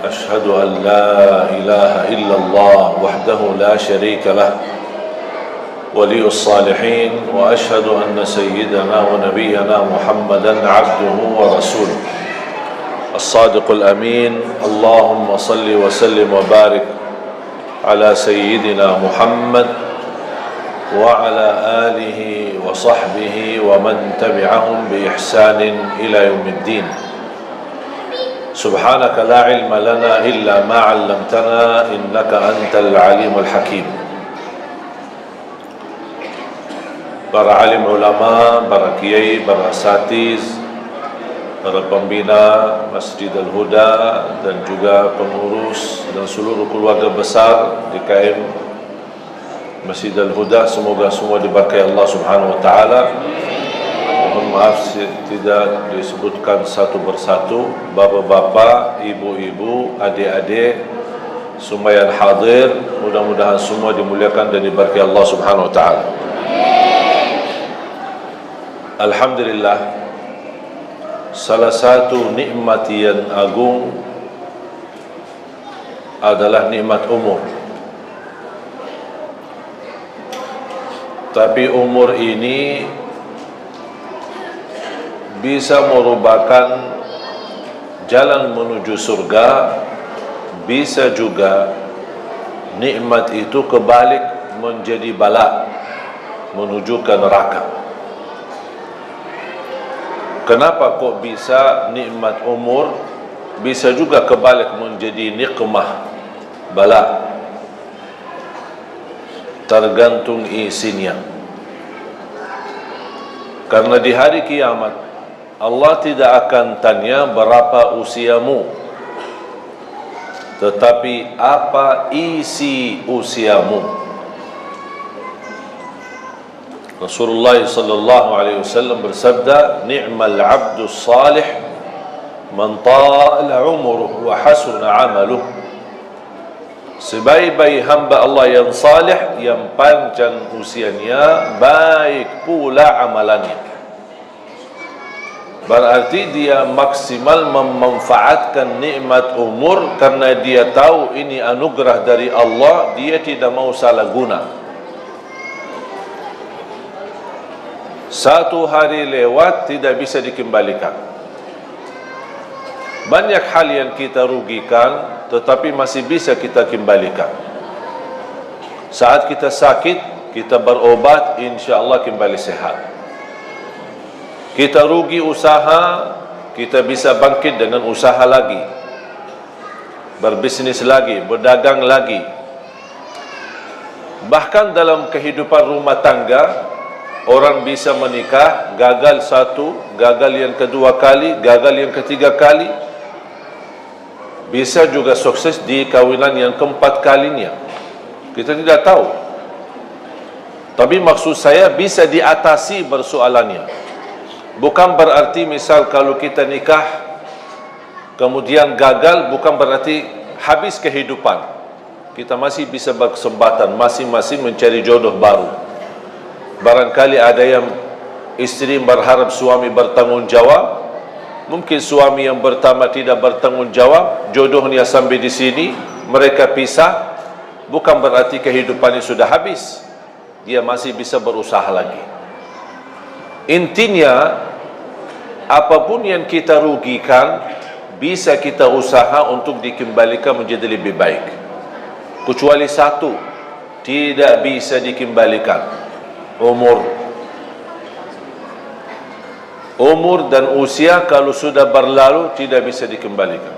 أشهد أن لا إله إلا الله وحده لا شريك له ولي الصالحين وأشهد أن سيدنا ونبينا محمدا عبده ورسوله الصادق الأمين. اللهم صل وسلم وبارك على سيدنا محمد وعلى آله وصحبه ومن تبعهم بإحسان إلى يوم الدين. سبحانك لا علم لنا إلا ما علمتنا إنك أنت العليم الحكيم. Para alim ulama, para kiai, para asatiz, para pembina Masjid Al-Huda dan juga pengurus dan seluruh keluarga besar DKM Masjid Al-Huda, semoga semua diberkahi Allah Subhanahu wa taala. Mohon maaf tidak disebutkan satu persatu, bapak-bapak, ibu-ibu, adik-adik, semua yang hadir, mudah-mudahan semua dimuliakan dan diberkahi Allah Subhanahu wa taala. Alhamdulillah, salah satu nikmat yang agung adalah nikmat umur. Tapi umur ini bisa merupakan jalan menuju surga, bisa juga nikmat itu kebalik menjadi bala menuju ke neraka. Kenapa kok bisa nikmat umur bisa juga kebalik menjadi nikmah bala? Tergantung isinya. Karena di hari kiamat Allah tidak akan tanya berapa usiamu, tetapi apa isi usiamu. Rasulullah sallallahu alaihi wasallam bersabda, "Ni'mal 'abdus salih man ta'ala 'umruhu wa hasuna 'amaluhu." Sebaik-baik hamba Allah yang salih, yang panjang usianya, baik pula amalannya. Berarti dia maksimal memanfaatkan nikmat umur karena dia tahu ini anugerah dari Allah, dia tidak mau salah guna. Satu hari lewat tidak bisa dikembalikan. Banyak hal yang kita rugikan tetapi masih bisa kita kembalikan. Saat kita sakit, kita berobat, insya-Allah kembali sehat. Kita rugi usaha, kita bisa bangkit dengan usaha lagi, berbisnis lagi, berdagang lagi. Bahkan dalam kehidupan rumah tangga, orang bisa menikah, gagal satu, gagal yang kedua kali, gagal yang ketiga kali, bisa juga sukses di kawinan yang keempat kalinya. Kita tidak tahu. Tapi maksud saya bisa diatasi persoalannya. Bukan berarti misal kalau kita nikah kemudian gagal, bukan berarti habis kehidupan. Kita masih bisa berkesempatan masing-masing mencari jodoh baru. Barangkali ada yang istri berharap suami bertanggung jawab, mungkin suami yang pertama tidak bertanggung jawab, jodohnya sampai di sini, mereka pisah, bukan berarti kehidupannya sudah habis. Dia masih bisa berusaha lagi. Intinya, apapun yang kita rugikan, bisa kita usaha untuk dikembalikan menjadi lebih baik. Kecuali satu, tidak bisa dikembalikan, umur. Umur dan usia kalau sudah berlalu tidak bisa dikembalikan.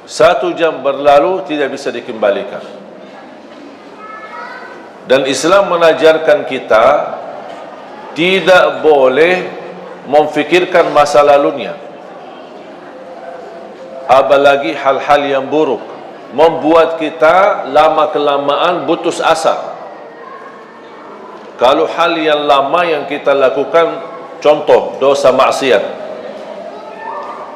1 jam berlalu tidak bisa dikembalikan. Dan Islam mengajarkan kita tidak boleh memfikirkan masa lalunya, apalagi hal-hal yang buruk, membuat kita lama-kelamaan putus asa. Kalau hal yang lama yang kita lakukan, contoh dosa maksiat,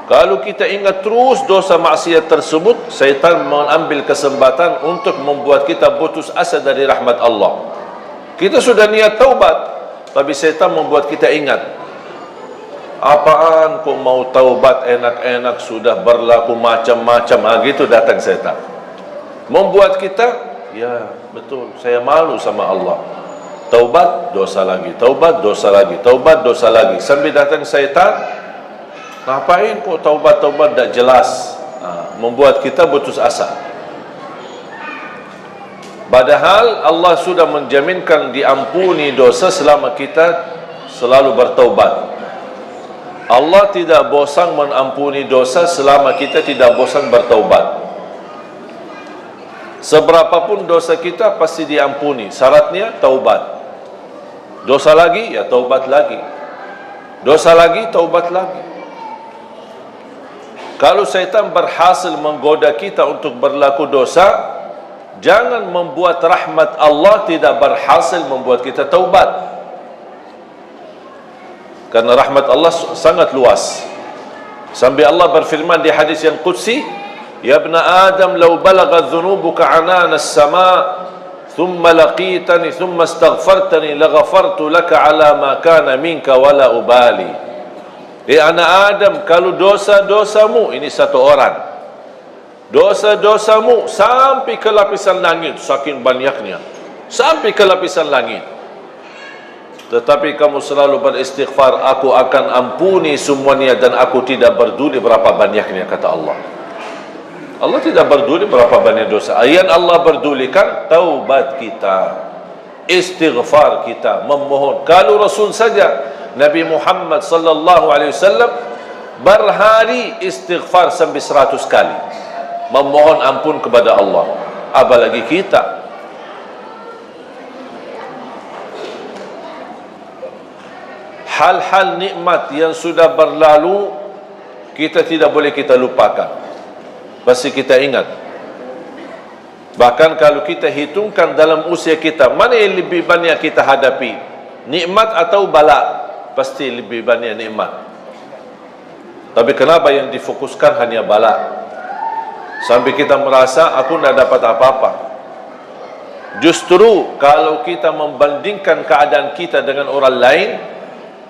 kalau kita ingat terus dosa maksiat tersebut, syaitan mengambil kesempatan untuk membuat kita putus asa dari rahmat Allah. Kita sudah niat taubat, tapi syaitan membuat kita ingat. apaan kok mau taubat enak-enak, sudah berlaku macam-macam. Gitu datang setan, membuat kita, ya betul, saya malu sama Allah. Taubat, dosa lagi. Taubat, dosa lagi. Taubat, dosa lagi. Sambil datang syaitan, ngapain kok taubat-taubat tak jelas. Membuat kita putus asa. Padahal Allah sudah menjaminkan diampuni dosa selama kita selalu bertaubat. Allah tidak bosan mengampuni dosa selama kita tidak bosan bertaubat. Seberapapun dosa kita pasti diampuni. Syaratnya taubat. Dosa lagi, ya taubat lagi. Dosa lagi, taubat lagi. Kalau syaitan berhasil menggoda kita untuk berlaku dosa, jangan membuat rahmat Allah tidak berhasil membuat kita taubat. Karena rahmat Allah sangat luas. Sampai Allah berfirman di hadis yang qudsi, "Ya ibna Adam, law balagha dhunubuka anana as-sama' thumma laqitani thumma astaghfartani laghafartu laka ala ma kana minka wala ubali." Anak Adam, kalau dosa-dosamu, ini satu orang, dosa-dosamu sampai ke lapisan langit, saking banyaknya, sampai ke lapisan langit, tetapi kamu selalu beristighfar, aku akan ampuni semuanya dan aku tidak peduli berapa banyaknya, kata Allah. Allah tidak peduli berapa banyak dosa. Yang Allah pedulikan taubat kita, istighfar kita, memohon. Kalau Rasul saja, Nabi Muhammad sallallahu alaihi wasallam berhari istighfar sampai 100 kali, memohon ampun kepada Allah. Apalagi kita. Hal-hal nikmat yang sudah berlalu kita tidak boleh kita lupakan, pasti kita ingat. Bahkan kalau kita hitungkan dalam usia kita, mana yang lebih banyak kita hadapi, nikmat atau bala? Pasti lebih banyak nikmat. Tapi kenapa yang difokuskan hanya bala? Sampai kita merasa aku tidak dapat apa-apa. Justru kalau kita membandingkan keadaan kita dengan orang lain,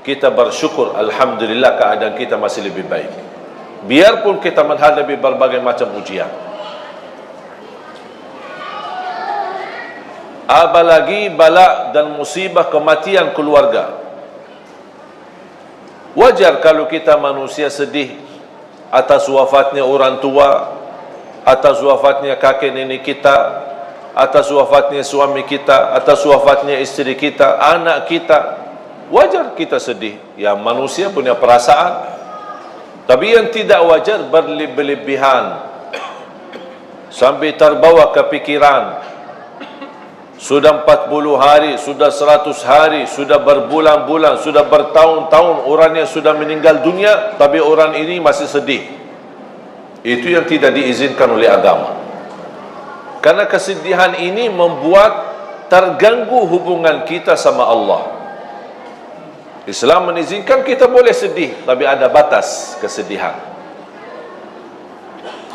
kita bersyukur, alhamdulillah keadaan kita masih lebih baik. Biarpun kita menghadapi berbagai macam ujian. Apalagi bala dan musibah kematian keluarga. Wajar kalau kita manusia sedih atas wafatnya orang tua, atas wafatnya kakek nenek kita, atas wafatnya suami kita, atas wafatnya istri kita, anak kita. Wajar kita sedih. Ya, manusia punya perasaan. Tapi yang tidak wajar berlebihan sampai terbawa kepikiran. Sudah 40 hari, sudah 100 hari, sudah berbulan-bulan, sudah bertahun-tahun orangnya sudah meninggal dunia, tapi orang ini masih sedih. Itu yang tidak diizinkan oleh agama. Karena kesedihan ini membuat terganggu hubungan kita sama Allah. Islam mengizinkan kita boleh sedih, tapi ada batas kesedihan.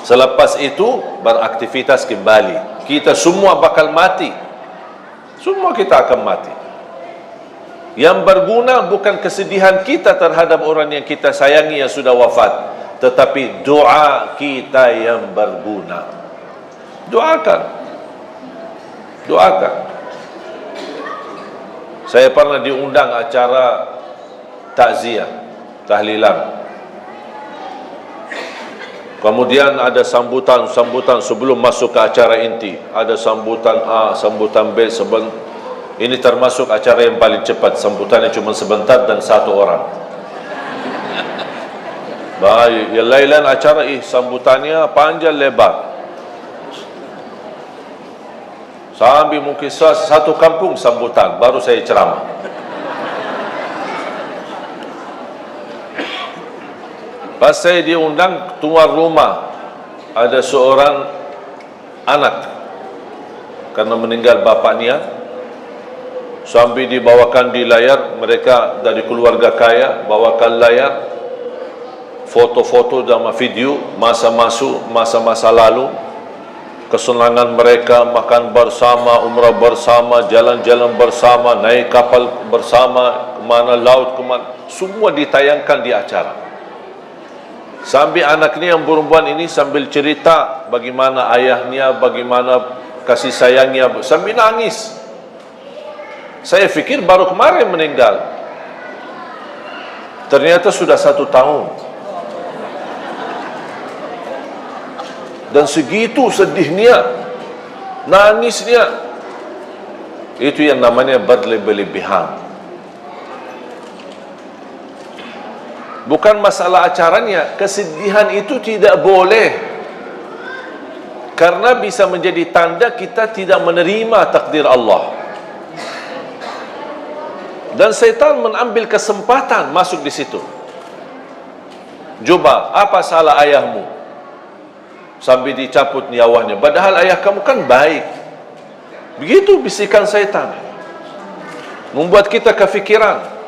Selepas itu beraktivitas kembali. Kita semua bakal mati. Semua kita akan mati. Yang berguna bukan kesedihan kita terhadap orang yang kita sayangi yang sudah wafat, tetapi doa kita yang berguna. Doakan. Doakan. Saya pernah diundang acara takziah, tahlilan. Kemudian ada sambutan-sambutan sebelum masuk ke acara inti. Ada sambutan A, sambutan B, ini termasuk acara yang paling cepat. Sambutannya cuma sebentar dan satu orang. Baik, yang lain acara sambutannya panjang lebar. Sampai mungkin satu kampung sambutan, baru saya ceramah. Pas saya diundang tuan rumah, ada seorang anak karena meninggal bapaknya, sampai dibawakan di layar. Mereka dari keluarga kaya bawakan layar foto-foto dan video masa-masa lalu. kesenangan mereka, makan bersama, umrah bersama, jalan-jalan bersama, naik kapal bersama, kemana laut, kemana, semua ditayangkan di acara. Sambil anak ni yang perempuan ini sambil cerita bagaimana ayahnya, bagaimana kasih sayangnya, sambil nangis. Saya fikir baru kemarin meninggal, ternyata sudah 1 tahun. Dan segitu sedihnya, nangisnya. Itu yang namanya berlebih-lebihan. Bukan masalah acaranya, kesedihan itu tidak boleh, karena bisa menjadi tanda kita tidak menerima takdir Allah. Dan syaitan mengambil kesempatan masuk di situ. Coba, apa salah ayahmu sampai dicabut nyawanya, padahal ayah kamu kan baik? Begitu bisikan syaitan, membuat kita kefikiran.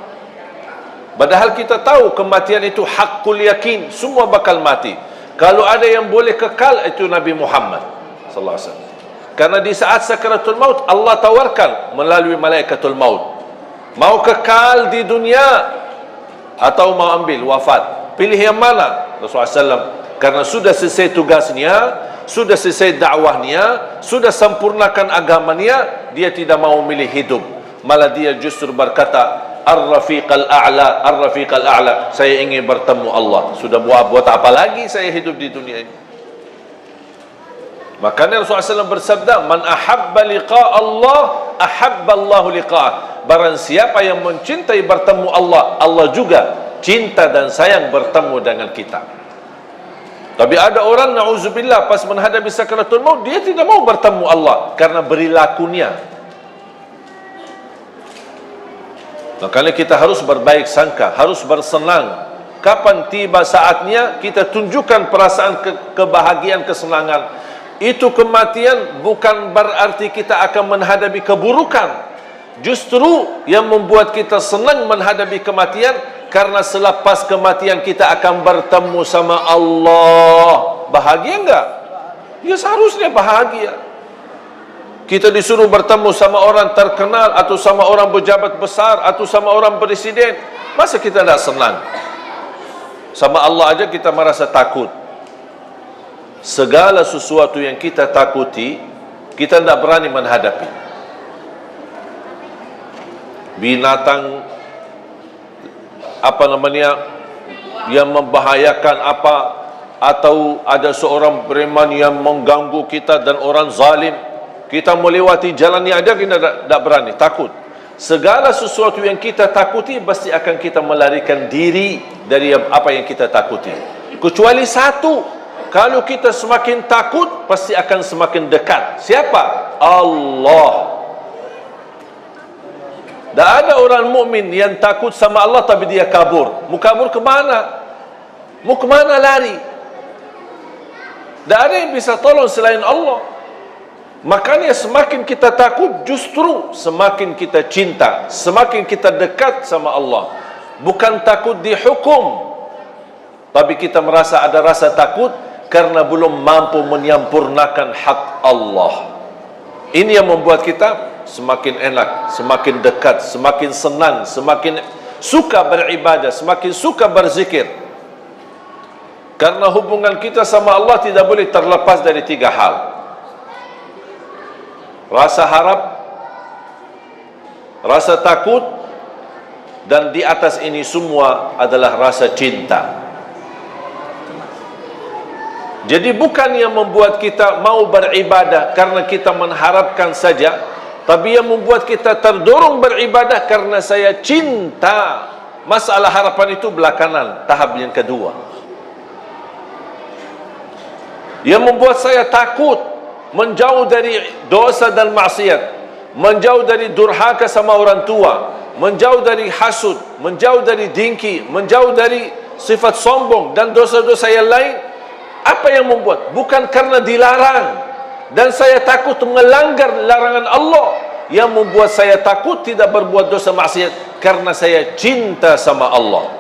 Padahal kita tahu kematian itu hakul yakin, semua bakal mati. Kalau ada yang boleh kekal, itu Nabi Muhammad sallallahu alaihi wasallam. Karena di saat sakaratul maut, Allah tawarkan melalui malaikatul maut, mau kekal di dunia atau mau ambil wafat, pilih yang mana? Rasulullah SAW, karena sudah selesai tugasnya, sudah selesai dakwahnya, sudah sempurnakan agamanya, dia tidak mau milih hidup, malah dia justru berkata, Ar-Rafiqal A'la, Ar-Rafiqal A'la, saya ingin bertemu Allah. Sudah buat apa lagi saya hidup di dunia ini? Makanya Rasulullah SAW bersabda, Man ahabba liqa' Allah, ahabba Allahu liqa'ah. Barang siapa yang mencintai bertemu Allah, Allah juga cinta dan sayang bertemu dengan kita. Tapi ada orang, na'udzubillah, pas menghadapi sakaratul maut, dia tidak mau bertemu Allah karena perilakunya. Makanya kita harus berbaik sangka, harus bersenang. Kapan tiba saatnya, kita tunjukkan perasaan kebahagiaan, kesenangan. Itu kematian bukan berarti kita akan menghadapi keburukan. Justru yang membuat kita senang menghadapi kematian, karena selepas kematian kita akan bertemu sama Allah. Bahagia enggak? Ya seharusnya bahagia. Kita disuruh bertemu sama orang terkenal, atau sama orang pejabat besar, atau sama orang presiden. Masa kita tidak senang? Sama Allah aja kita merasa takut. Segala sesuatu yang kita takuti, kita tidak berani menghadapi. Binatang yang membahayakan apa, atau ada seorang preman yang mengganggu kita dan orang zalim, kita melewati jalannya aja kita tidak berani, takut. Segala sesuatu yang kita takuti pasti akan kita melarikan diri dari apa yang kita takuti, kecuali satu. Kalau kita semakin takut, pasti akan semakin dekat. Siapa? Allah. Tak ada orang mukmin yang takut sama Allah tapi dia kabur. Mau kabur ke mana? Mau ke mana lari? Tak ada yang bisa tolong selain Allah. Makanya semakin kita takut, justru semakin kita cinta, semakin kita dekat sama Allah. Bukan takut dihukum, tapi kita merasa ada rasa takut karena belum mampu menyampurnakan hak Allah. Ini yang membuat kita semakin enak, semakin dekat, semakin senang, semakin suka beribadah, semakin suka berzikir. Karena hubungan kita sama Allah tidak boleh terlepas dari 3 hal. Rasa harap, rasa takut, dan di atas ini semua adalah rasa cinta. Jadi bukan yang membuat kita mau beribadah karena kita mengharapkan saja, tapi yang membuat kita terdorong beribadah karena saya cinta. Masalah harapan itu belakangan, tahap yang kedua. Yang membuat saya takut, menjauh dari dosa dan maksiat, menjauh dari durhaka sama orang tua, menjauh dari hasud, menjauh dari dengki, menjauh dari sifat sombong dan dosa-dosa yang lain. Apa yang membuat? Bukan karena dilarang dan saya takut melanggar larangan Allah. Yang membuat saya takut tidak berbuat dosa maksiat karena saya cinta sama Allah.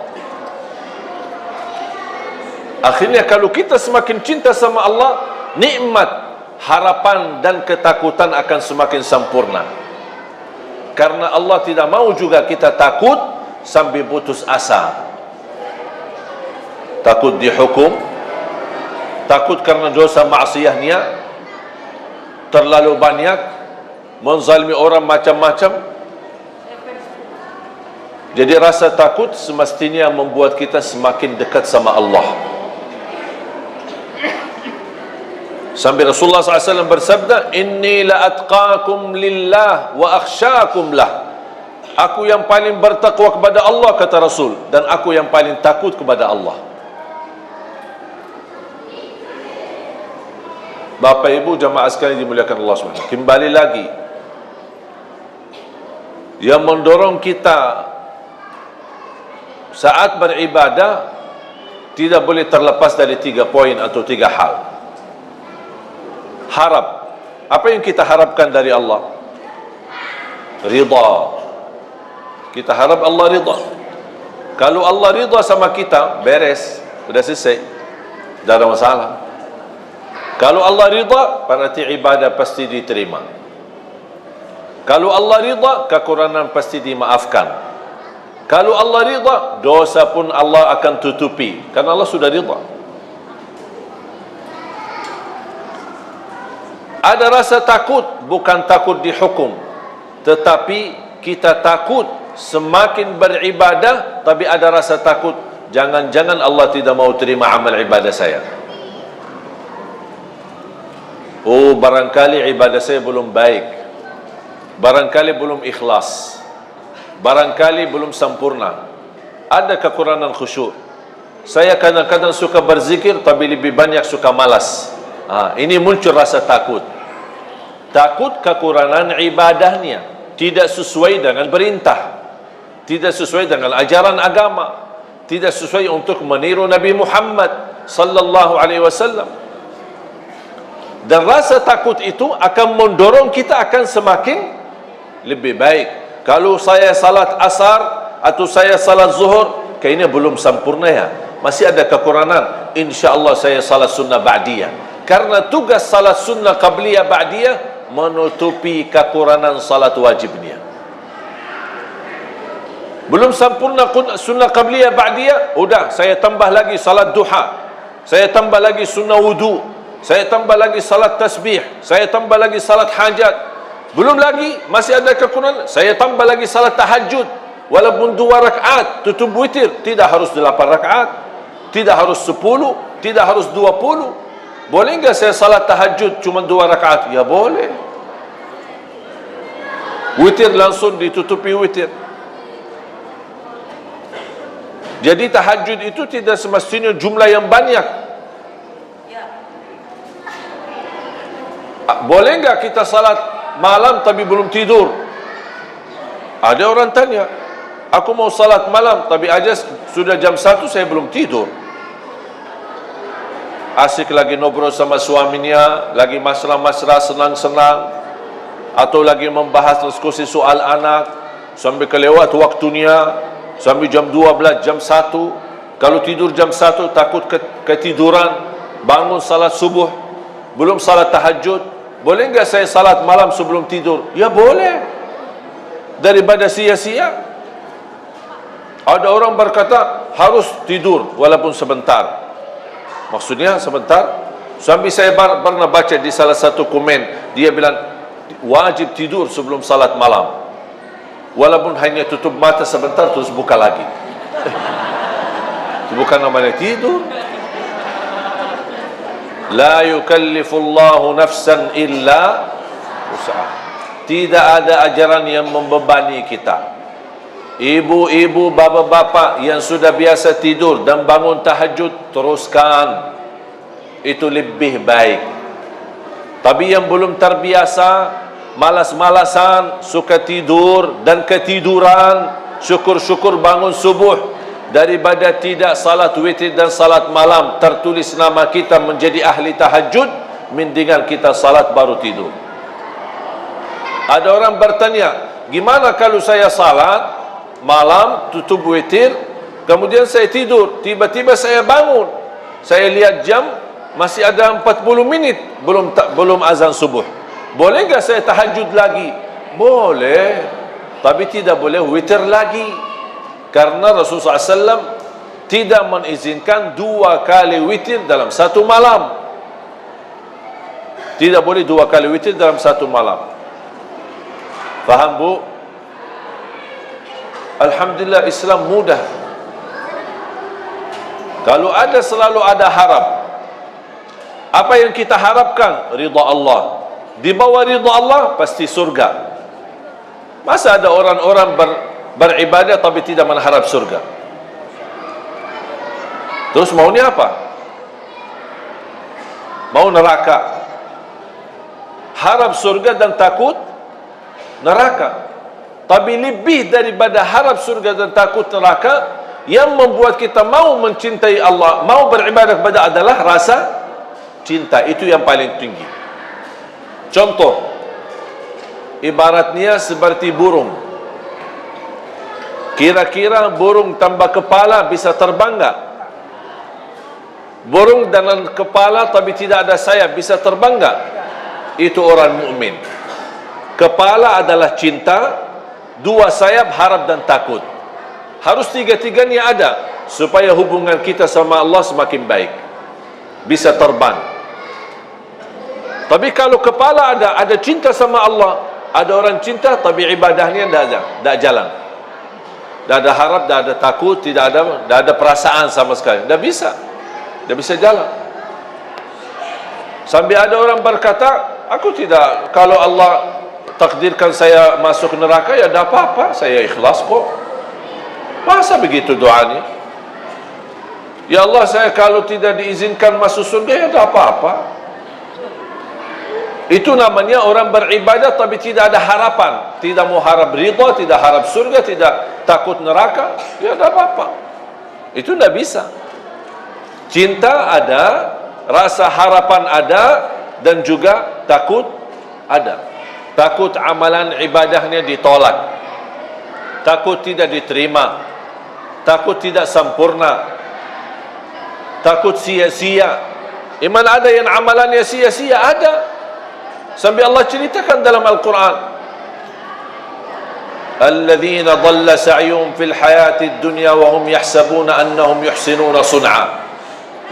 Akhirnya kalau kita semakin cinta sama Allah, nikmat, harapan dan ketakutan akan semakin sempurna. Karena Allah tidak mau juga kita takut sampai putus asa. Takut dihukum, takut karena dosa maksiatnya terlalu banyak, menzalimi orang macam-macam. Jadi rasa takut semestinya membuat kita semakin dekat sama Allah. Sampai Rasulullah SAW bersabda, Inni la atqakum lillah wa akhsyakum lah. Aku yang paling bertakwa kepada Allah, kata Rasul, dan aku yang paling takut kepada Allah. Bapak Ibu jamaah sekalian dimuliakan Allah SWT, kembali lagi, yang mendorong kita saat beribadah tidak boleh terlepas dari 3 poin atau 3 hal. Harap. Apa yang kita harapkan dari Allah? Ridha. Kita harap Allah ridha. Kalau Allah ridha sama kita, beres, sudah selesai, tidak ada masalah. Kalau Allah ridha, berarti ibadah pasti diterima. Kalau Allah ridha, kekurangan pasti dimaafkan. Kalau Allah ridha, dosa pun Allah akan tutupi, karena Allah sudah ridha. Ada rasa takut, bukan takut dihukum, tetapi kita takut semakin beribadah, tapi ada rasa takut, jangan-jangan Allah tidak mau terima amal ibadah saya. Oh, barangkali ibadah saya belum baik, barangkali belum ikhlas, barangkali belum sempurna, ada kekurangan khusyuk. Saya kadang-kadang suka berzikir, tapi lebih banyak suka malas. Ini muncul rasa takut. Takut kekurangan ibadahnya, tidak sesuai dengan perintah, tidak sesuai dengan ajaran agama, tidak sesuai untuk meniru Nabi Muhammad sallallahu alaihi wasallam. Dan rasa takut itu akan mendorong kita akan semakin lebih baik. Kalau saya salat asar atau saya salat zuhur, kayaknya belum sempurna ya, masih ada kekurangan, insya-Allah saya salat sunnah ba'diyah. Karena tugas salat sunnah qabliyah ba'diyah menutupi kekurangan salat wajibnya. Belum sempurna sunnah qabliyah ba'diyah, udah saya tambah lagi salat duha, saya tambah lagi sunnah wudu, saya tambah lagi salat tasbih, saya tambah lagi salat hajat. Belum lagi, masih ada kekurangan, saya tambah lagi salat tahajud, walaupun 2 rakaat, tutup witir, tidak harus 8 rakaat, tidak harus 10, tidak harus 20. Boleh enggak saya salat tahajud cuma 2 rakaat? Ya boleh. Witir langsung ditutupi witir. Jadi tahajud itu tidak semestinya jumlah yang banyak. Boleh enggak kita salat malam tapi belum tidur? Ada orang tanya, aku mau salat malam tapi aja sudah jam 1 saya belum tidur. Asik lagi ngobrol sama suaminya, lagi mesra-mesra, senang-senang, atau lagi membahas diskusi soal anak, sampai kelewat waktunya, sampai jam 12, jam 1. Kalau tidur jam 1 takut ketiduran, bangun salat subuh, belum salat tahajud. Boleh enggak saya salat malam sebelum tidur? Ya boleh, daripada sia-sia. Ada orang berkata harus tidur walaupun sebentar. Maksudnya sebentar. Sampai saya pernah baca di salah satu komen, dia bilang wajib tidur sebelum salat malam, walaupun hanya tutup mata sebentar terus buka lagi. Itu bukan namanya tidur. La yukallifullahu nafsan illa usaha. Tidak ada ajaran yang membebani kita. Ibu-ibu, bapa-bapa yang sudah biasa tidur dan bangun tahajud, teruskan, itu lebih baik. Tapi yang belum terbiasa, malas-malasan, suka tidur dan ketiduran, syukur-syukur bangun subuh, daripada tidak salat witir dan salat malam, tertulis nama kita menjadi ahli tahajud, mendingan kita salat baru tidur. Ada orang bertanya, gimana kalau saya salat malam, tutup witir, kemudian saya tidur, tiba-tiba saya bangun, saya lihat jam, masih ada 40 minit belum azan subuh. Boleh enggak saya tahajud lagi? Boleh, tapi tidak boleh witir lagi, karena Rasulullah SAW tidak mengizinkan 2 kali witir dalam satu malam. Tidak boleh 2 kali witir dalam satu malam. Faham, Bu? Alhamdulillah, Islam mudah. Kalau ada, selalu ada harap. Apa yang kita harapkan? Ridha Allah. Di bawah ridha Allah pasti surga. Masa ada orang-orang beribadah tapi tidak mengharap surga? Terus maunya apa? Mau neraka. Harap surga dan takut neraka. Tapi lebih daripada harap surga dan takut neraka, yang membuat kita mau mencintai Allah, mau beribadah kepada adalah rasa cinta. Itu yang paling tinggi. Contoh, ibaratnya seperti burung. Kira-kira burung tanpa kepala bisa terbang enggak? Burung dengan kepala tapi tidak ada sayap bisa terbang enggak? Itu orang mukmin. Kepala adalah cinta, 2 sayap harap dan takut. Harus 3-tiganya ada supaya hubungan kita sama Allah semakin baik, bisa terbang. Tapi kalau kepala ada cinta sama Allah, ada orang cinta tapi ibadahnya tidak jalan, tidak ada harap, tidak ada takut, tidak ada perasaan sama sekali, tidak bisa jalan. Sampai ada orang berkata, aku tidak, kalau Allah takdirkan saya masuk neraka, ya tidak apa-apa, saya ikhlas kok. Masa begitu doanya? Ya Allah, saya kalau tidak diizinkan masuk surga, ya tidak apa-apa. Itu namanya orang beribadah tapi tidak ada harapan, tidak mau harap ridha, tidak harap surga, tidak takut neraka, ya tidak apa-apa. Itu tidak bisa. Cinta ada, rasa harapan ada, dan juga takut ada. Takut amalan ibadahnya ditolak, takut tidak diterima, takut tidak sempurna, takut sia-sia. Iman ada yang amalannya sia-sia, ada. Sampai Allah ceritakan dalam Al-Quran, alladzina dhalla sa'yuhum fil hayatid dunya wa hum yahsabuna annahum yuhsinuna sun'a.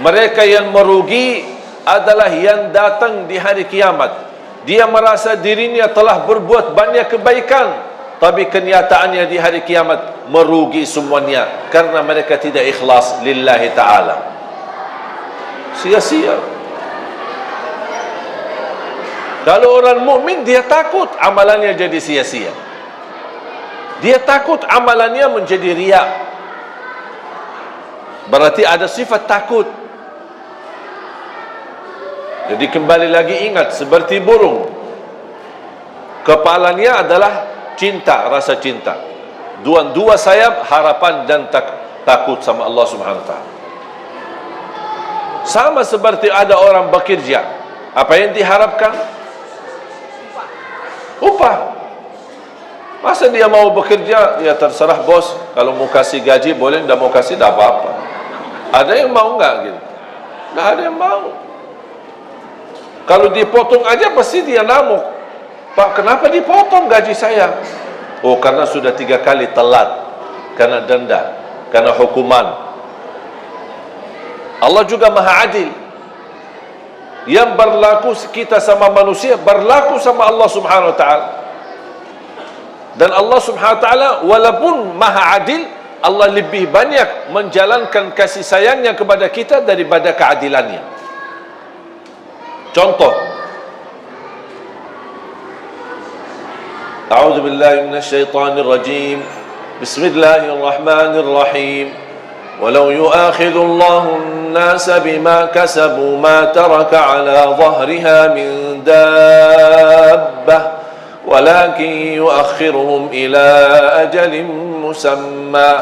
Mereka yang merugi adalah yang datang di hari kiamat, dia merasa dirinya telah berbuat banyak kebaikan, tapi kenyataannya di hari kiamat merugi semuanya, karena mereka tidak ikhlas lillahi ta'ala. Sia-sia. Kalau orang mukmin, dia takut amalannya jadi sia-sia, dia takut amalannya menjadi riya. Berarti ada sifat takut. Jadi kembali lagi ingat, seperti burung, kepalanya adalah cinta, rasa cinta, 2 sayap harapan dan takut sama Allah Subhanahu wa ta'ala. Sama seperti ada orang bekerja, apa yang diharapkan? Upah. Masa dia mau bekerja, ya terserah bos, kalau mau kasih gaji boleh, tidak mau kasih tidak apa-apa. Ada yang mau enggak gitu? Tidak ada yang mau. Kalau dipotong aja pasti dia ngamuk. Pak, kenapa dipotong gaji saya? Oh, karena sudah 3 kali telat, karena denda, karena hukuman. Allah juga maha adil. Yang berlaku kita sama manusia berlaku sama Allah Subhanahu wa ta'ala. Dan Allah Subhanahu wa ta'ala walaupun maha adil, Allah lebih banyak menjalankan kasih sayangnya kepada kita daripada keadilannya. Contoh, A'udzu billahi minasyaitonir rajim. Bismillahirrahmanirrahim. ولو يؤاخذ الله الناس بما كسبوا ما ترك على ظهرها من دابة ولكن يؤخرهم إلى أجل مسمى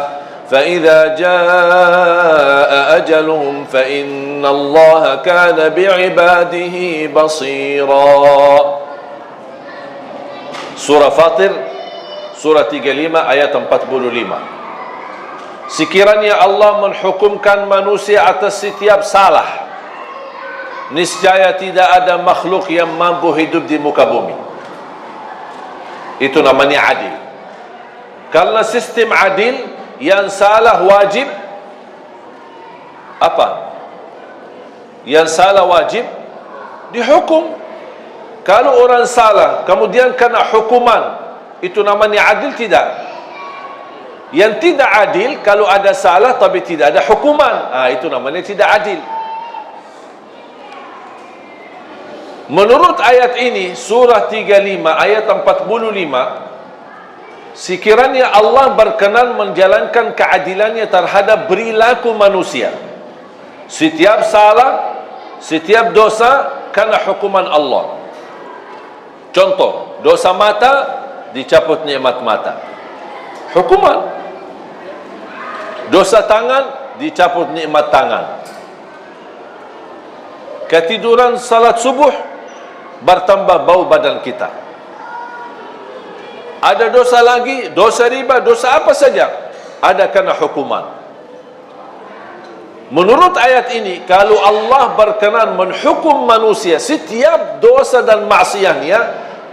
فإذا جاء أجلهم فإن الله كان بعباده بصيرا. Surah Fatir, surah 35 ayat 45. Sekiranya Allah menghukumkan manusia atas setiap salah niscaya tidak ada makhluk yang mampu hidup di muka bumi. Itu namanya adil. Karena sistem adil, yang salah wajib apa? Yang salah wajib dihukum. Kalau orang salah kemudian kena hukuman, itu namanya adil? Tidak. Yang tidak adil, kalau ada salah tapi tidak ada hukuman, itu namanya tidak adil. Menurut ayat ini, surah 35 ayat 45, sekiranya Allah berkenan menjalankan keadilannya terhadap perilaku manusia, setiap salah, setiap dosa kena hukuman Allah. Contoh, dosa mata, dicabut nikmat mata, hukuman. Dosa tangan, dicabut nikmat tangan. Ketiduran salat subuh, bertambah bau badan kita. Ada dosa lagi, dosa riba, dosa apa saja, ada kena hukuman. Menurut ayat ini, kalau Allah berkenan menghukum manusia setiap dosa dan maksiatnya,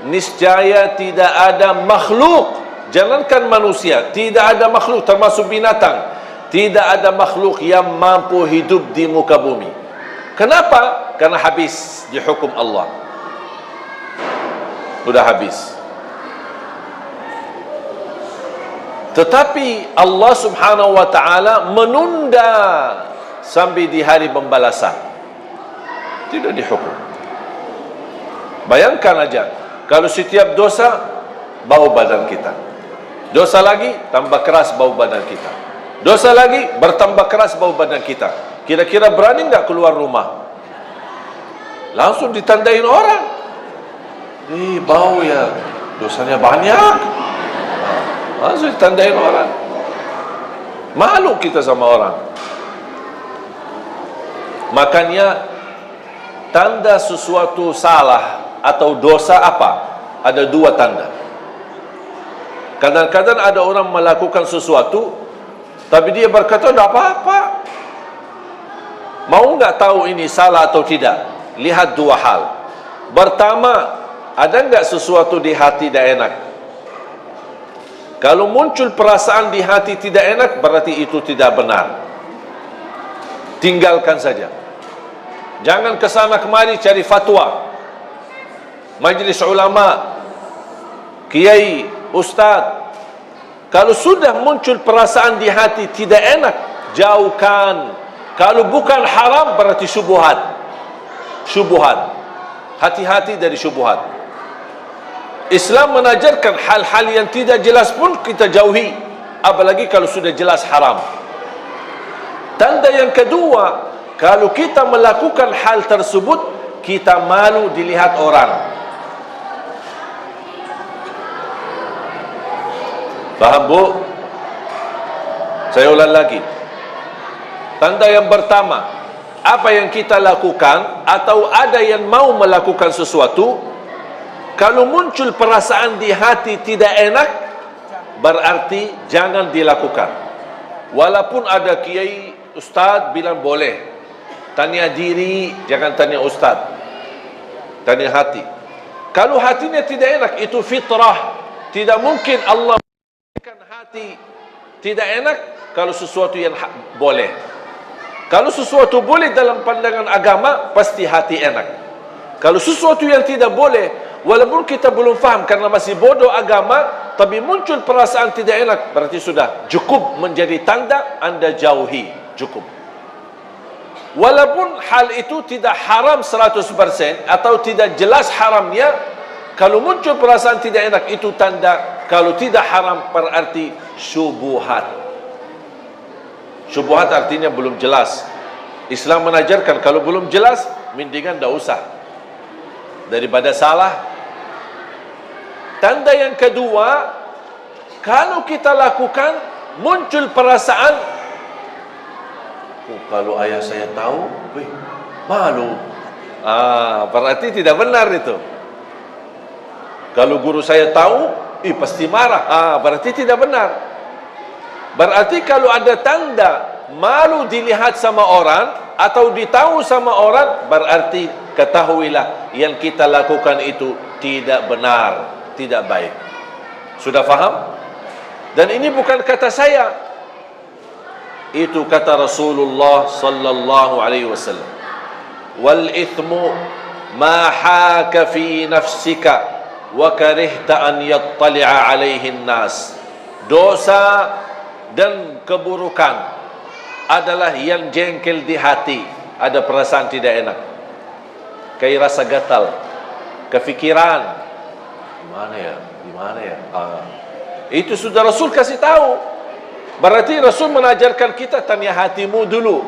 niscaya tidak ada makhluk, jangankan manusia, tidak ada makhluk termasuk binatang, tidak ada makhluk yang mampu hidup di muka bumi. Kenapa? Karena habis dihukum Allah. Sudah habis. Tetapi Allah subhanahu wa ta'ala menunda sampai di hari pembalasan, tidak dihukum. Bayangkan aja, kalau setiap dosa bau badan kita, dosa lagi tambah keras bau badan kita, dosa lagi bertambah keras bau badan kita, kira-kira berani enggak keluar rumah? Langsung ditandain orang, bau ya, dosanya banyak. Langsung ditandain orang. Malu kita sama orang. Makanya tanda sesuatu salah atau dosa apa? Ada dua tanda. Kadang-kadang ada orang melakukan sesuatu tapi dia berkata tidak apa-apa. Mau nggak tahu ini salah atau tidak? Lihat dua hal. Pertama, ada nggak sesuatu di hati tidak enak? Kalau muncul perasaan di hati tidak enak, berarti itu tidak benar. Tinggalkan saja. Jangan kesana kemari cari fatwa. Majlis ulama, kiai, ustaz. Kalau sudah muncul perasaan di hati tidak enak, jauhkan. Kalau bukan haram, berarti syubhat. Syubhat. Hati-hati dari syubhat. Islam mengajarkan hal-hal yang tidak jelas pun kita jauhi, apalagi kalau sudah jelas haram. Tanda yang kedua, kalau kita melakukan hal tersebut, kita malu dilihat orang. Faham bu? Saya ulang lagi. Tanda yang pertama, apa yang kita lakukan atau ada yang mau melakukan sesuatu, kalau muncul perasaan di hati tidak enak, berarti jangan dilakukan. Walaupun ada kiai, ustaz bilang boleh. Tanya diri, jangan tanya ustaz. Tanya hati. Kalau hatinya tidak enak, itu fitrah. Tidak mungkin Allah memberikan hati tidak enak kalau sesuatu yang boleh. Kalau sesuatu boleh dalam pandangan agama, pasti hati enak. Kalau sesuatu yang tidak boleh, walaupun kita belum faham karena masih bodoh agama, tapi muncul perasaan tidak enak, berarti sudah cukup menjadi tanda Anda jauhi. Cukup. Walaupun hal itu tidak haram 100% atau tidak jelas haramnya, kalau muncul perasaan tidak enak, itu tanda kalau tidak haram berarti syubhat. Syubhat artinya belum jelas. Islam menajarkan kalau belum jelas, mendingan tidak usah, daripada salah. Tanda yang kedua, kalau kita lakukan muncul perasaan, kalau ayah saya tahu, malu. Berarti tidak benar itu. Kalau guru saya tahu, pasti marah. Berarti tidak benar. Berarti kalau ada tanda malu dilihat sama orang, atau ditahu sama orang, berarti ketahuilah yang kita lakukan itu tidak benar, tidak baik. Sudah faham? Dan ini bukan kata saya, itu kata Rasulullah sallallahu alaihi wasallam. Wal ithmu ma haka fi nafsika wa karihta an yattali'a alaihi an-nas. Dosa dan keburukan adalah yang jengkel di hati, ada perasaan tidak enak, kayak rasa gatal, kefikiran, di mana ya, itu sudah Rasul kasih tahu. Berarti Rasul mengajarkan kita, tanya hatimu dulu,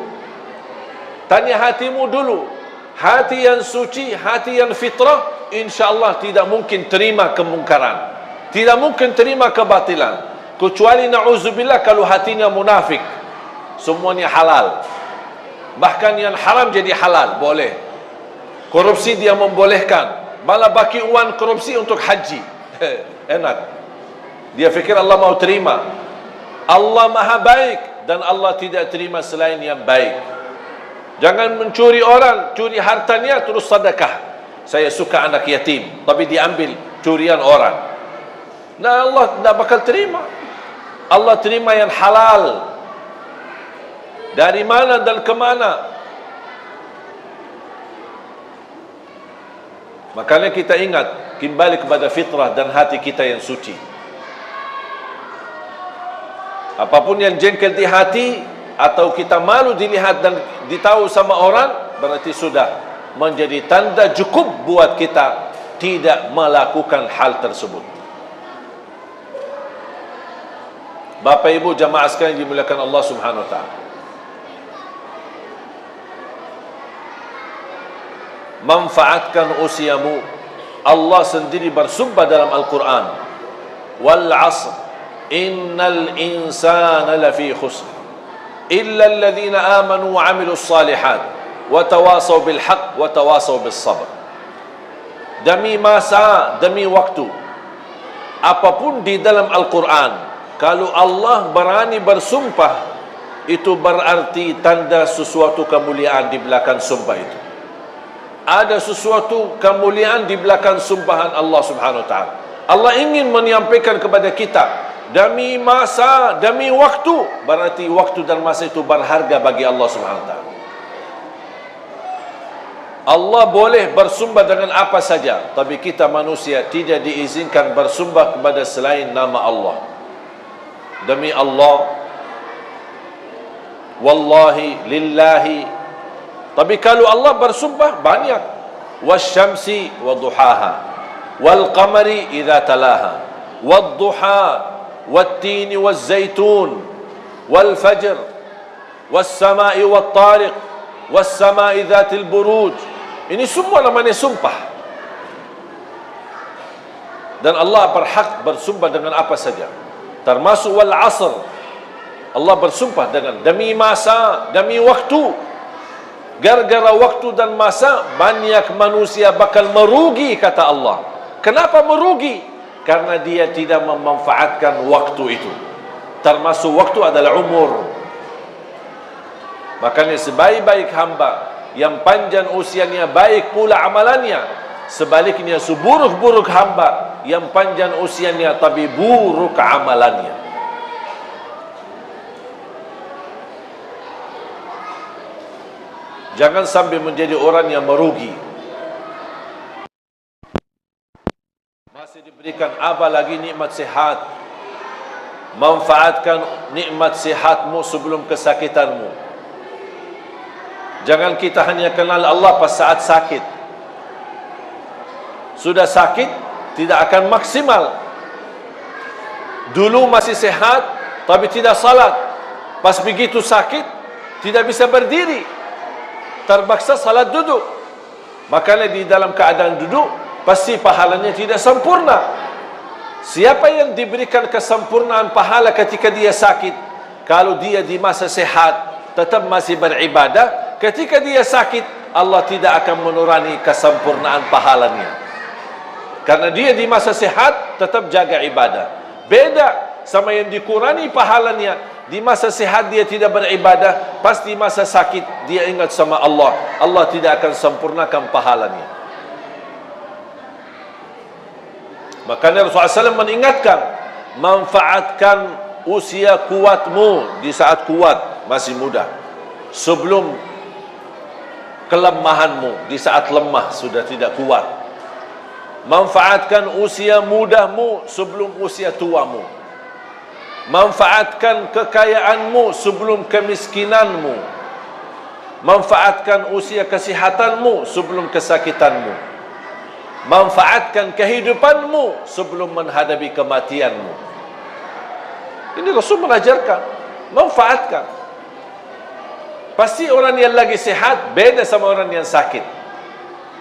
tanya hatimu dulu. Hati yang suci, hati yang fitrah, insyaAllah tidak mungkin terima kemungkaran, tidak mungkin terima kebatilan, kecuali na'udzubillah kalau hatinya munafik, semuanya halal, bahkan yang haram jadi halal, boleh. Korupsi dia membolehkan, malah bagi uang korupsi untuk haji. Enak, dia fikir Allah mau terima. Allah maha baik dan Allah tidak terima selain yang baik. Jangan mencuri orang, curi hartanya terus sedekah. Saya suka anak yatim, tapi diambil curian orang, nah Allah tidak bakal terima. Allah terima yang halal. Dari mana dan kemana? Makanya kita ingat, kembali kepada fitrah dan hati kita yang suci. Apapun yang jengkel di hati, atau kita malu dilihat dan ditahu sama orang, berarti sudah menjadi tanda cukup buat kita tidak melakukan hal tersebut. Bapak Ibu jamaah sekalian dimuliakan Allah Subhanahu wa taala, manfaatkan usiamu. Allah sendiri bersumpah dalam Al-Quran, wal 'asr innal insana lafi khusr illa alladhina amanu wa 'amilus salihat wa tawasaw bil haqq wa tawasaw bis sabr. Demi masa, demi waktu, apapun di dalam Al-Quran, kalau Allah berani bersumpah, itu berarti tanda sesuatu kemuliaan di belakang sumpah itu. Ada sesuatu kemuliaan di belakang sumpahan Allah Subhanahu wa taala. Allah ingin menyampaikan kepada kita, demi masa, demi waktu, berarti waktu dan masa itu berharga bagi Allah Subhanahu wa taala. Allah boleh bersumpah dengan apa saja, tapi kita manusia tidak diizinkan bersumpah kepada selain nama Allah. Demi Allah, wallahi, lillahi. Tapi kalau Allah bersumpah banyak, wasyamsi wa duhaha, wal qamari idza talaha, wad duha والتين والزيتون والفجر والسماء والطارق والسماء ذات البروج. Ini semua namanya sumpah. Dan Allah berhak bersumpah dengan apa saja, termasuk wal asr. Allah bersumpah dengan demi masa, demi waktu. Gara-gara waktu dan masa, banyak manusia bakal merugi, kata Allah. Kenapa merugi? Karena dia tidak memanfaatkan waktu itu. Termasuk waktu adalah umur. Makanya sebaik-baik hamba, yang panjang usianya baik pula amalannya. Sebaliknya seburuk-buruk hamba, yang panjang usianya tapi buruk amalannya. Jangan sampai menjadi orang yang merugi. Masih diberikan apa lagi nikmat sehat. Manfaatkan nikmat sehatmu sebelum kesakitanmu. Jangan kita hanya kenal Allah pas saat sakit. Sudah sakit, tidak akan maksimal. Dulu masih sehat, tapi tidak salat. Pas begitu sakit, tidak bisa berdiri, terpaksa salat duduk. Makanya di dalam keadaan duduk, pasti pahalanya tidak sempurna. Siapa yang diberikan kesempurnaan pahala ketika dia sakit? Kalau dia di masa sehat tetap masih beribadah, ketika dia sakit Allah tidak akan menurani kesempurnaan pahalanya. Karena dia di masa sehat tetap jaga ibadah. Beda sama yang dikurangi pahalanya Di masa sihat dia tidak beribadah, pasti masa sakit dia ingat sama Allah. Allah tidak akan sempurnakan pahalanya. Makanya Rasulullah SAW mengingatkan, manfaatkan usia kuatmu di saat kuat, masih muda, sebelum kelemahanmu di saat lemah, sudah tidak kuat. Manfaatkan usia mudamu sebelum usia tuamu. Manfaatkan kekayaanmu sebelum kemiskinanmu. Manfaatkan usia kesihatanmu sebelum kesakitanmu. Manfaatkan kehidupanmu sebelum menghadapi kematianmu. Ini Rasul mengajarkan, manfaatkan. Pasti orang yang lagi sehat beda sama orang yang sakit.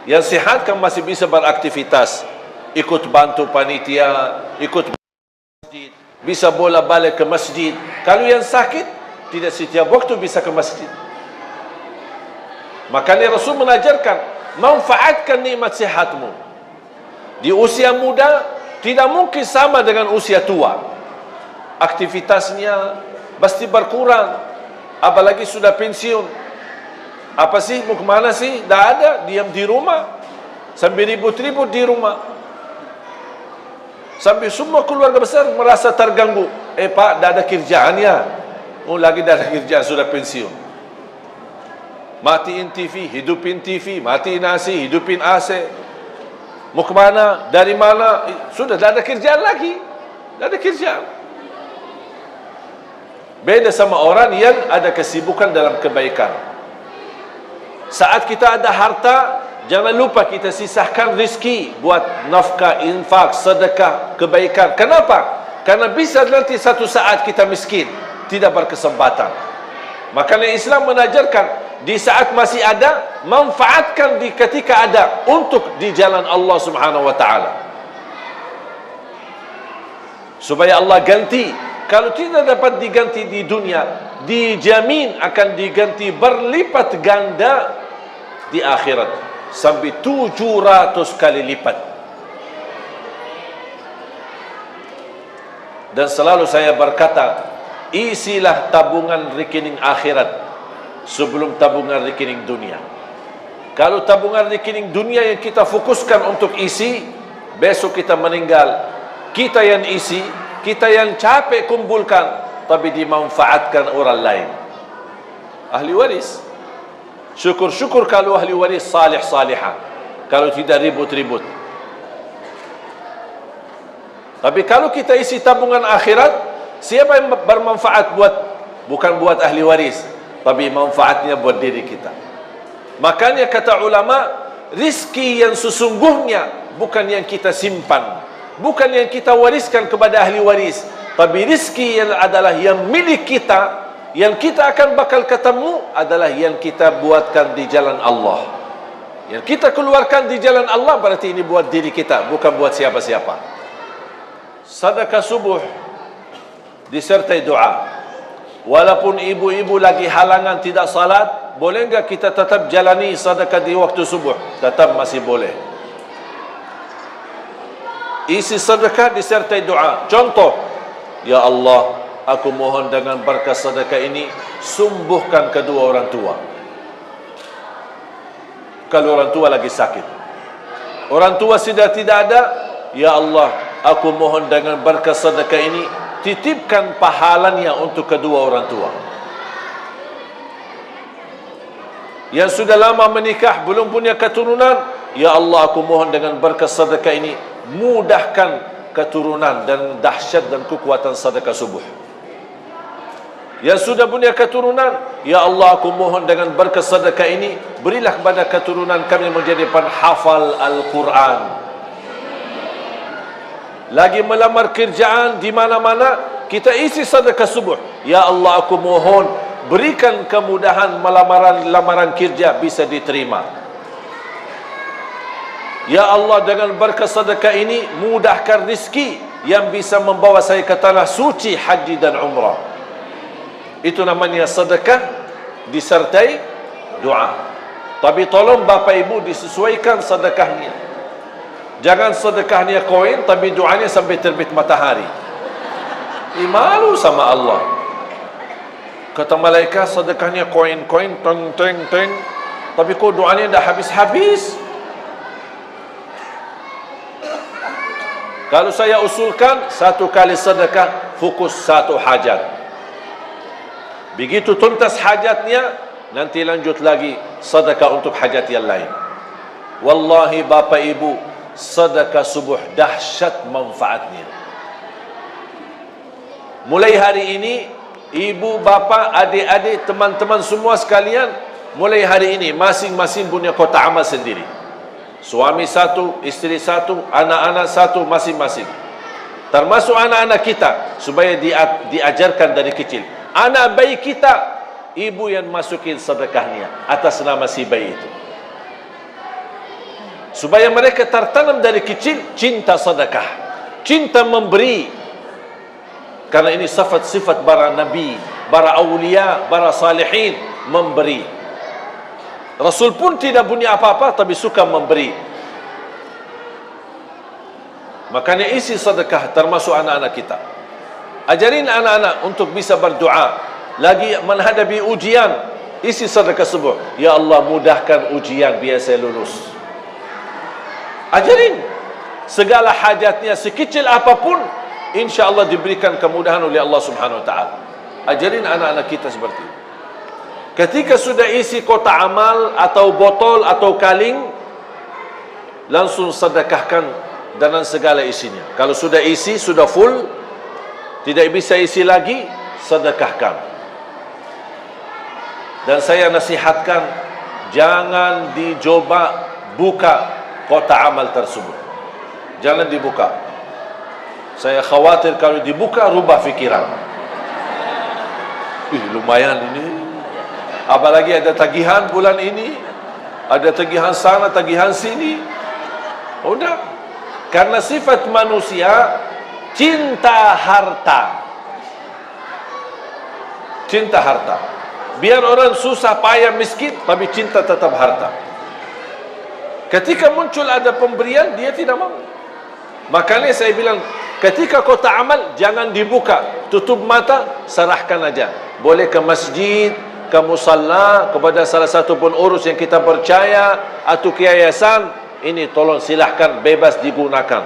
Yang sehat kan masih bisa beraktivitas, ikut bantu panitia, ikut masjid, bisa bola-balik ke masjid. Kalau yang sakit, tidak setiap waktu bisa ke masjid. Makanya Rasul mengajarkan, manfaatkan nikmat sehatmu. Di usia muda tidak mungkin sama dengan usia tua. Aktivitasnya pasti berkurang, apalagi sudah pensiun. Apa sih, mau kemana sih? Dah ada, diam di rumah, sambil ribut-ribut di rumah, sampai semua keluarga besar merasa terganggu. Pak, dah ada kerjaan ya? Oh, lagi dah ada kerjaan, sudah pensiun. Matiin TV, hidupin TV, matiin AC, hidupin AC. Mau kemana? Dari mana? Sudah dah ada kerjaan lagi. Dah ada kerjaan. Beda sama orang yang ada kesibukan dalam kebaikan. Saat kita ada harta, jangan lupa kita sisahkan rezeki buat nafkah, infak, sedekah, kebaikan. Kenapa? Karena bisa nanti satu saat kita miskin, tidak berkesempatan. Makanya Islam mengajarkan, di saat masih ada, manfaatkan di ketika ada untuk di jalan Allah Subhanahu wa taala. Supaya Allah ganti. Kalau tidak dapat diganti di dunia, dijamin akan diganti berlipat ganda di akhirat, sampai 700 kali lipat. Dan selalu saya berkata, isilah tabungan rekening akhirat sebelum tabungan rekening dunia. Kalau tabungan rekening dunia yang kita fokuskan untuk isi, besok kita meninggal, kita yang isi, kita yang capek kumpulkan, tapi dimanfaatkan orang lain. Ahli waris, syukur-syukur kalau ahli waris salih-salihah, kalau tidak ribut-ribut. Tapi kalau kita isi tabungan akhirat, siapa yang bermanfaat bukan buat ahli waris, tapi manfaatnya buat diri kita. Makanya kata ulama, rizki yang sesungguhnya bukan yang kita simpan, bukan yang kita wariskan kepada ahli waris, tapi rizki yang adalah yang milik kita, yang kita akan bakal ketemu adalah yang kita buatkan di jalan Allah. Yang kita keluarkan di jalan Allah berarti ini buat diri kita, bukan buat siapa-siapa. Sedekah subuh disertai doa. Walaupun ibu-ibu lagi halangan tidak salat, boleh enggak kita tetap jalani sedekah di waktu subuh? Tetap masih boleh. Isi sedekah disertai doa. Contoh, ya Allah, aku mohon dengan berkah sedekah ini, sembuhkan kedua orang tua. Kalau orang tua lagi sakit, orang tua sudah tidak ada, ya Allah, aku mohon dengan berkah sedekah ini, titipkan pahalanya untuk kedua orang tua. Yang sudah lama menikah, belum punya keturunan, ya Allah, aku mohon dengan berkah sedekah ini, mudahkan keturunan dan dahsyat dan kekuatan sedekah subuh. Yang sudah punya keturunan, ya Allah, aku mohon dengan berkah sedekah ini, berilah kepada keturunan kami menjadi penghafal Al-Quran. Lagi melamar kerjaan di mana-mana, kita isi sedekah subuh. Ya Allah, aku mohon berikan kemudahan lamaran kerja bisa diterima. Ya Allah, dengan berkah sedekah ini, mudahkan rizki yang bisa membawa saya ke tanah suci haji dan umrah. Itu namanya sedekah disertai doa. Tapi tolong Bapak Ibu disesuaikan sedekahnya. Jangan sedekahnya koin tapi doanya sampai terbit matahari. Malu sama Allah. Kata malaikat, sedekahnya koin-koin, teng. Tapi kok doanya dah habis-habis. Kalau saya usulkan, satu kali sedekah, fokus satu hajat. Begitu tuntas hajatnya, nanti lanjut lagi sedekah untuk hajat yang lain. Wallahi bapa ibu, sedekah subuh dahsyat manfaatnya. Mulai hari ini, ibu, bapa, adik-adik, teman-teman semua sekalian, mulai hari ini masing-masing punya kotak amal sendiri. Suami satu, isteri satu, anak-anak satu, masing-masing. Termasuk anak-anak kita, supaya diajarkan dari kecil. Anak bayi kita, ibu yang masukin sedekahnya atas nama si bayi itu, supaya mereka tertanam dari kecil cinta sedekah, cinta memberi. Karena ini sifat-sifat para nabi, para awliya, para salihin, memberi. Rasul pun tidak punya apa-apa, tapi suka memberi. Makanya isi sedekah termasuk anak-anak kita. Ajarin anak-anak untuk bisa berdoa. Lagi menghadapi ujian, isi sedekah subuh. Ya Allah, mudahkan ujian biar saya lulus. Ajarin. Segala hajatnya sekecil apapun, insya Allah diberikan kemudahan oleh Allah Subhanahu Wa Taala. Ajarin anak-anak kita seperti itu. Ketika sudah isi kotak amal atau botol atau kaleng, langsung sedekahkan dengan segala isinya. Kalau sudah isi, sudah full, tidak bisa isi lagi, sedekahkan. Dan saya nasihatkan, jangan dicoba buka kotak amal tersebut. Jangan dibuka. Saya khawatir kalau dibuka, rubah fikiran. Lumayan ini. Apalagi ada tagihan bulan ini, ada tagihan sana, tagihan sini. Udah. Karena sifat manusia cinta harta. Cinta harta. Biar orang susah payah miskin, tapi cinta tetap harta. Ketika muncul ada pemberian, dia tidak mau. Makanya saya bilang, ketika kotak amal jangan dibuka, tutup mata, serahkan aja. Boleh ke masjid, ke musalla, kepada salah satu pengurus yang kita percaya, atau ke yayasan, ini tolong silahkan bebas digunakan.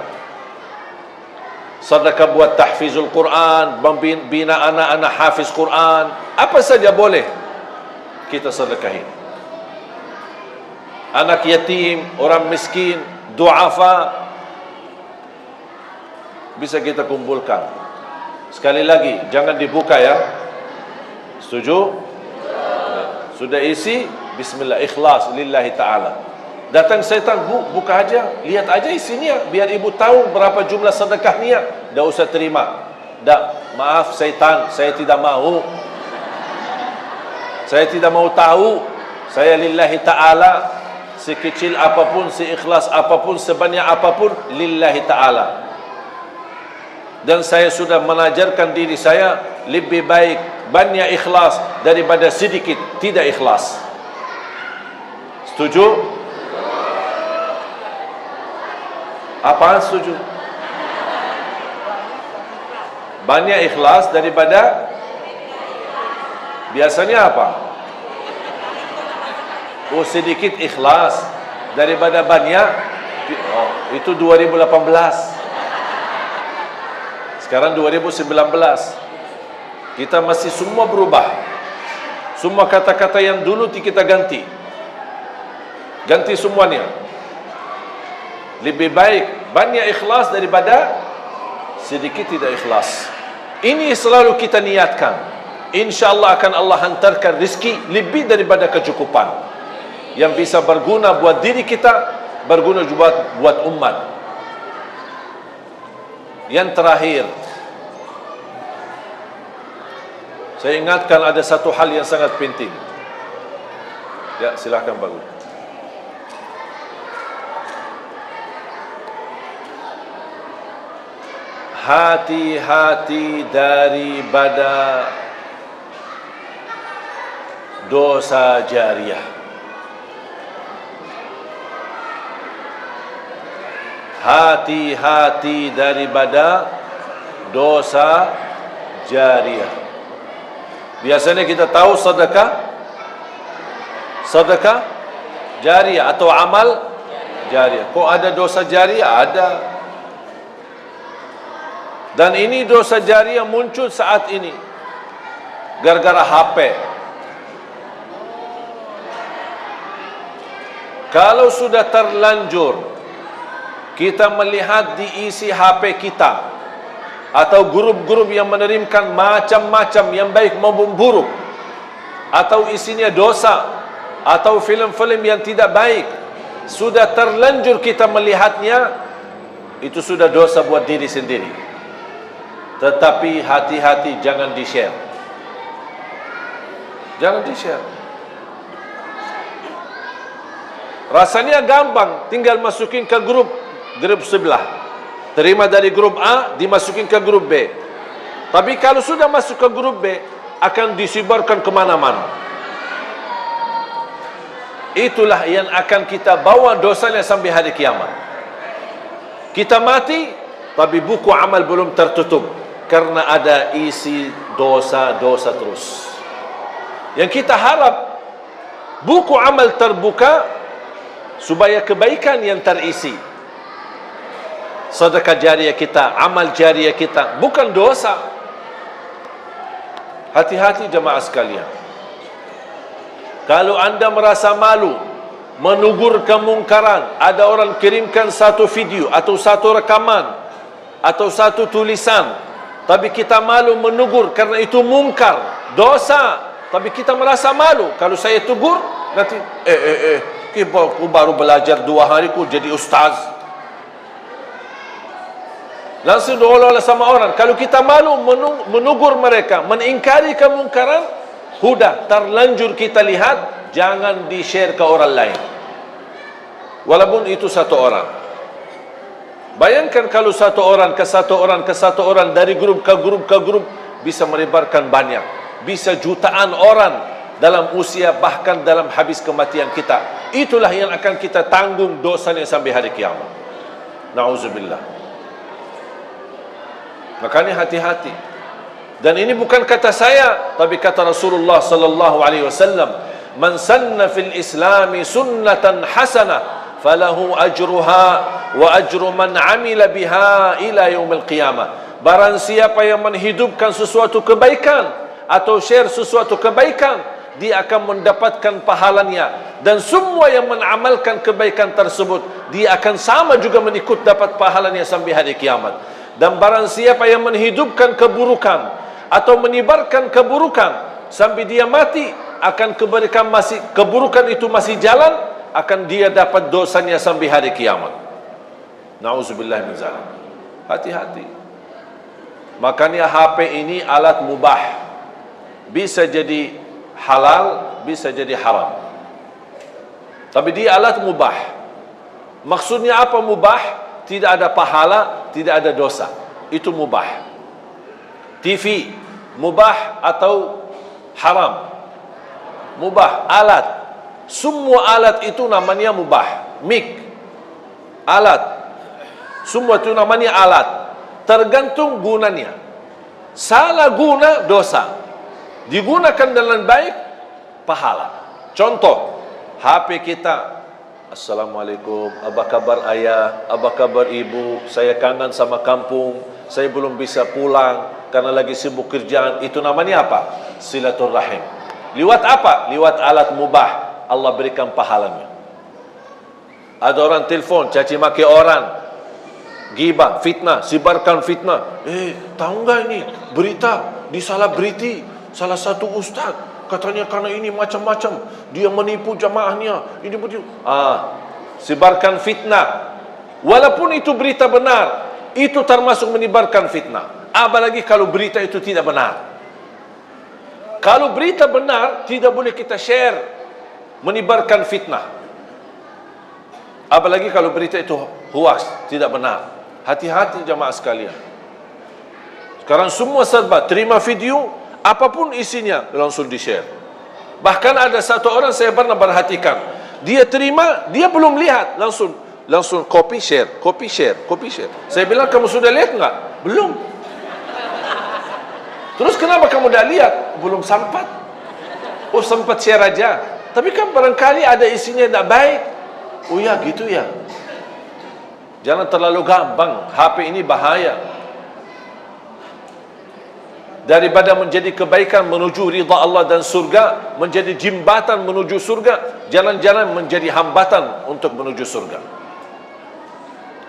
Sedekah buat tahfizul Quran, membina anak-anak hafiz Quran, apa saja boleh kita sedekahin. Anak yatim, orang miskin, duafa, bisa kita kumpulkan. Sekali lagi, jangan dibuka ya. Setuju? Sudah isi, bismillah, ikhlas lillahi ta'ala. Datang syaitan, buka aja, lihat aja isinya, biar ibu tahu berapa jumlah sedekahnya. Dah usah terima. Dah, maaf syaitan, saya tidak mau. Saya tidak mau tahu. Saya lillahi ta'ala, sekecil apapun, seikhlas apapun, sebanyak apapun, lillahi ta'ala. Dan saya sudah mengajarkan diri saya, lebih baik banyak ikhlas daripada sedikit tidak ikhlas. Setuju? Apaan setuju? Banyak ikhlas daripada biasanya apa? Oh, sedikit ikhlas daripada banyak. Oh, itu 2018. Sekarang 2019. Kita masih semua berubah. Semua kata-kata yang dulu kita ganti. Ganti semuanya. Lebih baik banyak ikhlas daripada sedikit tidak ikhlas. Ini selalu kita niatkan. InsyaAllah akan Allah hantarkan rezeki lebih daripada kecukupan, yang bisa berguna buat diri kita, berguna juga buat umat. Yang terakhir, saya ingatkan ada satu hal yang sangat penting. Ya, silakan Pak Guru. Hati-hati daripada dosa jariah. Hati-hati daripada dosa jariah. Biasanya kita tahu sedekah jariah atau amal jariah. Kok ada dosa jariah? Ada. Dan ini dosa jariah muncul saat ini gara-gara HP. Kalau sudah terlanjur kita melihat di isi HP kita atau grup-grup yang menerimkan macam-macam yang baik maupun buruk, atau isinya dosa, atau filem-filem yang tidak baik, sudah terlanjur kita melihatnya, itu sudah dosa buat diri sendiri. Tetapi hati-hati, jangan di-share. Jangan di-share. Rasanya gampang, tinggal masukin ke grup sebelah. Terima dari grup A, dimasukin ke grup B. Tapi kalau sudah masuk ke grup B, akan disebarkan kemana-mana. Itulah yang akan kita bawa dosanya sampai hari kiamat. Kita mati, tapi buku amal belum tertutup, karena ada isi dosa-dosa terus. Yang kita harap, buku amal terbuka, supaya kebaikan yang terisi. Sedekah jariah kita, amal jariah kita, bukan dosa. Hati-hati jemaah sekalian. Kalau anda merasa malu menegur kemungkaran, ada orang kirimkan satu video atau satu rekaman atau satu tulisan, tapi kita malu menegur karena itu mungkar, dosa, tapi kita merasa malu. Kalau saya tegur, nanti aku baru belajar 2 hari ku jadi ustaz. Langsung diolah sama orang. Kalau kita malu menegur mereka, mengingkari kemungkaran, sudah terlanjur kita lihat, jangan di-share ke orang lain. Walaupun itu satu orang. Bayangkan kalau satu orang ke satu orang ke satu orang, dari grup ke grup ke grup, bisa merebarkan banyak. Bisa jutaan orang dalam usia, bahkan dalam habis kematian kita. Itulah yang akan kita tanggung dosanya sampai hari kiamat. Na'udzubillah. Makanya hati-hati. Dan ini bukan kata saya, tapi kata Rasulullah sallallahu alaihi wasallam, "Man sanna fil Islami sunnatan hasanah, falahu ajruha wa ajru man 'amila biha ila yaumil qiyamah." Barang siapa yang menghidupkan sesuatu kebaikan atau share sesuatu kebaikan, dia akan mendapatkan pahalanya, dan semua yang mengamalkan kebaikan tersebut, dia akan sama juga mengikut dapat pahalanya sampai hari kiamat. Dan barang siapa yang menghidupkan keburukan atau menyebarkan keburukan sampai dia mati, akan keburukan itu masih jalan, akan dia dapat dosanya sampai hari kiamat. Na'udzubillah min zalik. Hati-hati. Makanya HP ini alat mubah, bisa jadi halal, bisa jadi haram, tapi dia alat mubah. Maksudnya apa mubah? Tidak ada pahala, tidak ada dosa. Itu mubah. TV mubah atau haram? Mubah. Alat, semua alat itu namanya mubah. Mic, alat, semua itu namanya alat. Tergantung gunanya. Salah guna, dosa. Digunakan dengan baik, pahala. Contoh, HP kita. Assalamualaikum, apa kabar ayah, apa kabar ibu, saya kangen sama kampung, saya belum bisa pulang karena lagi sibuk kerjaan. Itu namanya apa? Silaturrahim. Liwat apa? Liwat alat mubah, Allah berikan pahalanya. Ada orang telefon, caci maki orang, ghibah, fitnah, sebarkan fitnah. Tahu nggak ini berita di Salabriti, salah satu ustaz katanya karena ini macam-macam, dia menipu jamaahnya, ini begitu. Sebarkan fitnah. Walaupun itu berita benar, itu termasuk menyebarkan fitnah. Apalagi kalau berita itu tidak benar. Kalau berita benar, tidak boleh kita share, menyebarkan fitnah. Apalagi kalau berita itu hoax, tidak benar. Hati-hati jamaah sekalian. Sekarang semua serba, terima video, apapun isinya langsung di-share. Bahkan ada satu orang saya pernah perhatikan, dia terima, dia belum lihat, langsung copy share, copy share, copy share. Saya bilang, kamu sudah lihat enggak? Belum. Terus kenapa kamu dah lihat? belum sempat. Oh, sempat share aja. Tapi kan barangkali ada isinya tak baik. Oh ya, gitu ya. Jangan terlalu gampang. HP ini bahaya. Daripada menjadi kebaikan menuju ridha Allah dan surga, menjadi jembatan menuju surga, jalan-jalan menjadi hambatan untuk menuju surga.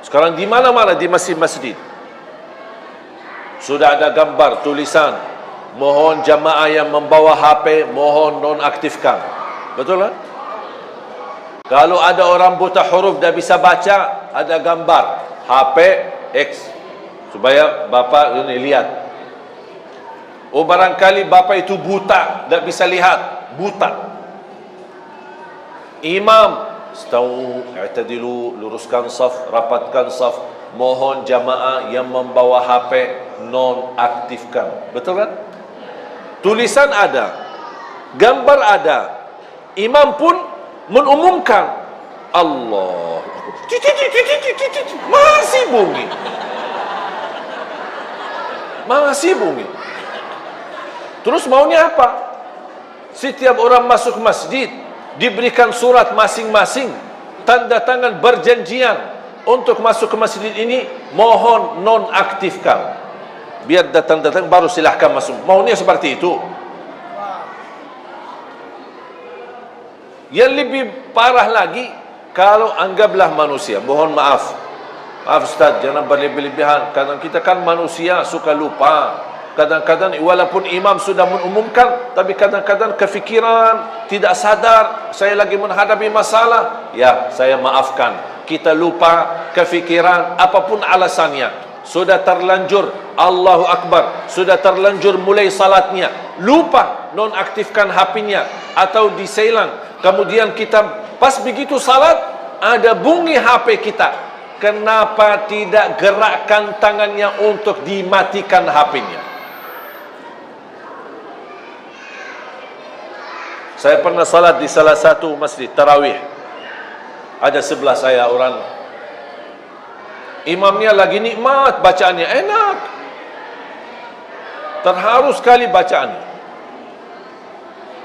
Sekarang di mana-mana di masjid-masjid sudah ada gambar, tulisan, mohon jamaah yang membawa HP mohon nonaktifkan. Betul kan? Kalau ada orang buta huruf dah bisa baca, ada gambar HP X supaya bapa ini lihat. Oh, barangkali bapa itu buta, tak bisa lihat, buta. Imam, stau, i'tadilu, luruskan saf, rapatkan saf, mohon jamaah yang membawa HP nonaktifkan. Betul kan? Tulisan ada, gambar ada, imam pun mengumumkan. Allah, masih bunyi, masih bunyi. Terus maunya apa? Setiap orang masuk masjid diberikan surat masing-masing, tanda tangan berjanjian untuk masuk ke masjid ini mohon nonaktifkan. Biar datang-datang baru silahkan masuk. Maunya seperti itu. Yang lebih parah lagi, kalau anggaplah manusia, mohon maaf Ustaz, jangan berlebih-lebihan. Kadang kita kan manusia suka lupa. Kadang-kadang walaupun imam sudah mengumumkan, tapi kadang-kadang kefikiran, tidak sadar, saya lagi menghadapi masalah. Ya, saya maafkan. Kita lupa, kefikiran, apapun alasannya. Sudah terlanjur, Allahu Akbar, sudah terlanjur mulai salatnya, lupa nonaktifkan HP-nya atau diselang. Kemudian kita pas begitu salat, ada bunyi HP kita. Kenapa tidak gerakkan tangannya untuk dimatikan HP-nya? Saya pernah salat di salah satu masjid tarawih. Ada sebelah saya orang, imamnya lagi nikmat bacaannya, enak, terharu sekali bacaannya.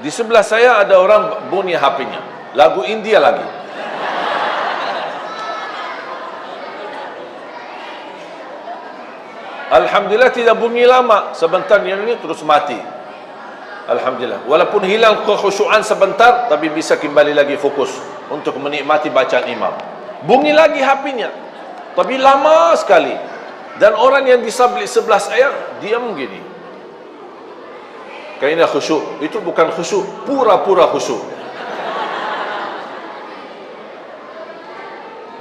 Di sebelah saya ada orang bunyi HP-nya, lagu India lagi. Alhamdulillah tidak bunyi lama, sebentar ini terus mati. Alhamdulillah, walaupun hilang kekhusyuan sebentar, tapi bisa kembali lagi fokus untuk menikmati bacaan imam. Bunyi lagi HP-nya, tapi lama sekali. Dan orang yang di sebelah saya diam gini. Kayaknya khusyuk. Itu bukan khusyuk, pura-pura khusyuk.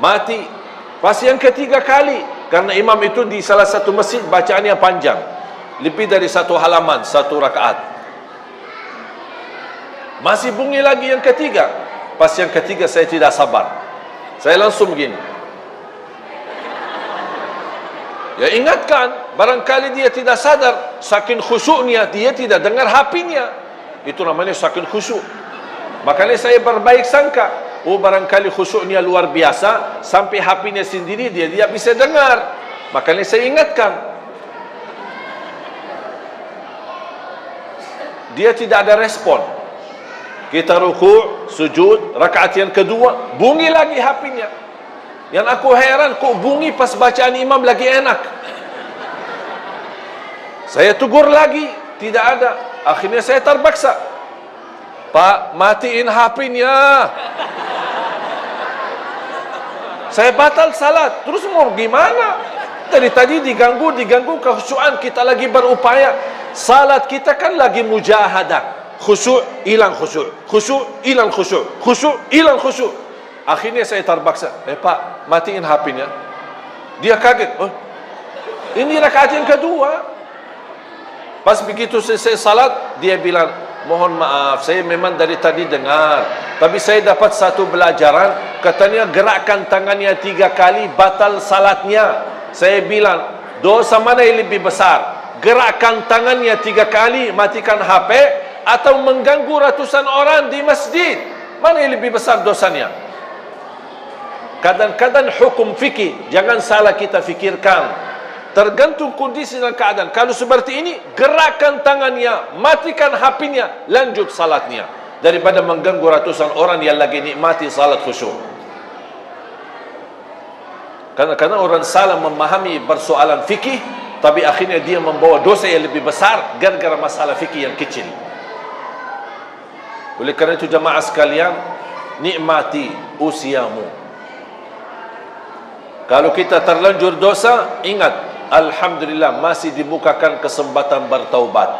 Mati. Pas yang ketiga kali, karena imam itu di salah satu masjid bacaannya panjang, lebih dari satu halaman, satu rakaat. Masih bunyi lagi yang ketiga. Pas yang ketiga saya tidak sabar, saya langsung begini. Ya, ingatkan, barangkali dia tidak sadar, saking khusyuknya dia tidak dengar HP-nya. Itu namanya saking khusyuk. Makanya saya berbaik sangka, oh barangkali khusyuknya luar biasa sampai HP-nya sendiri dia tidak bisa dengar. Makanya saya ingatkan. Dia tidak ada respon. Kita ruku', sujud, rakaat yang kedua, bunyi lagi HP-nya. Yang aku heran, kok bunyi pas bacaan imam lagi enak. Saya tegur lagi, tidak ada. Akhirnya saya terpaksa, Pak, matiin HP-nya. Saya batal salat. Terus mau gimana? Tadi diganggu kekhusyuan kita lagi berupaya. Salat kita kan lagi mujahadah. Khusyuk, hilang khusyuk. Khusyuk, hilang khusyuk. Khusyuk, hilang khusyuk. Akhirnya saya terpaksa, Pak, matiin HP-nya. Dia kaget. Oh, ini rakaat yang kedua. Pas begitu selesai salat, dia bilang, mohon maaf, saya memang dari tadi dengar, tapi saya dapat satu pelajaran, katanya gerakkan tangannya 3 kali, batal salatnya. Saya bilang, dosa mana yang lebih besar? Gerakkan tangannya 3 kali, matikan HP, atau mengganggu ratusan orang di masjid? Mana yang lebih besar dosanya? Kadang-kadang hukum fikih, jangan salah kita fikirkan. Tergantung kondisi dan keadaan. Kalau seperti ini, gerakkan tangannya, matikan HP-nya, lanjut salatnya, daripada mengganggu ratusan orang yang lagi nikmati salat khusyuk. Karena orang salah memahami persoalan fikih, tapi akhirnya dia membawa dosa yang lebih besar gara-gara masalah fikih yang kecil. Oleh kerana itu jamaah sekalian, nikmati usiamu. Kalau kita terlanjur dosa, ingat, alhamdulillah masih dibukakan kesempatan bertaubat.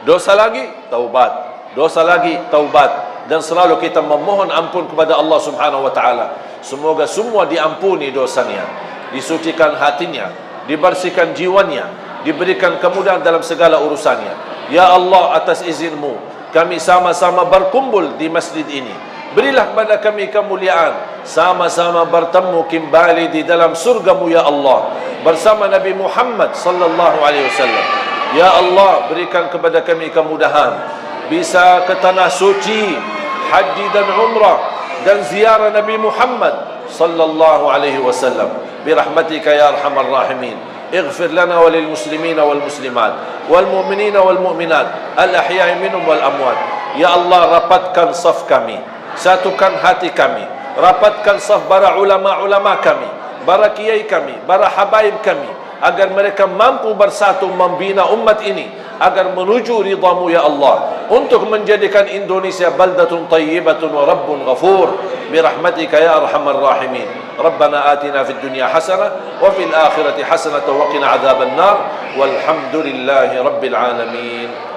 Dosa lagi, taubat. Dosa lagi, taubat. Dan selalu kita memohon ampun kepada Allah Subhanahu wa taala. Semoga semua diampuni dosanya, disucikan hatinya, dibersihkan jiwanya, diberikan kemudahan dalam segala urusannya. Ya Allah, atas izinmu kami sama-sama berkumpul di masjid ini. Berilah kepada kami kemuliaan, sama-sama bertemu kembali di dalam surgamu ya Allah, bersama Nabi Muhammad sallallahu alaihi wasallam. Ya Allah, berikan kepada kami kemudahan bisa ke tanah suci, haji dan umrah, dan ziarah Nabi Muhammad sallallahu alaihi wasallam. Birahmatika ya arhamar rahimin. اغفر لنا وللمسلمين والمسلمات والمؤمنين والمؤمنات الأحياء منهم والأموات. Ya Allah, rapatkan saf kami, satukan hati kami, rapatkan saf para ulama-ulama kami, para kiai kami, para habaib kami, agar mereka mampu bersatu membina umat ini agar menuju ridhamu ya Allah, untuk menjadikan Indonesia baldatun tayyibatun wa rabbun ghafur. Birahmatika ya arhamar rahimin. Rabbana atina fid dunya hasanah wa fil akhirati hasanah wa qina adzaban nar. Walhamdulillahi rabbil alamin.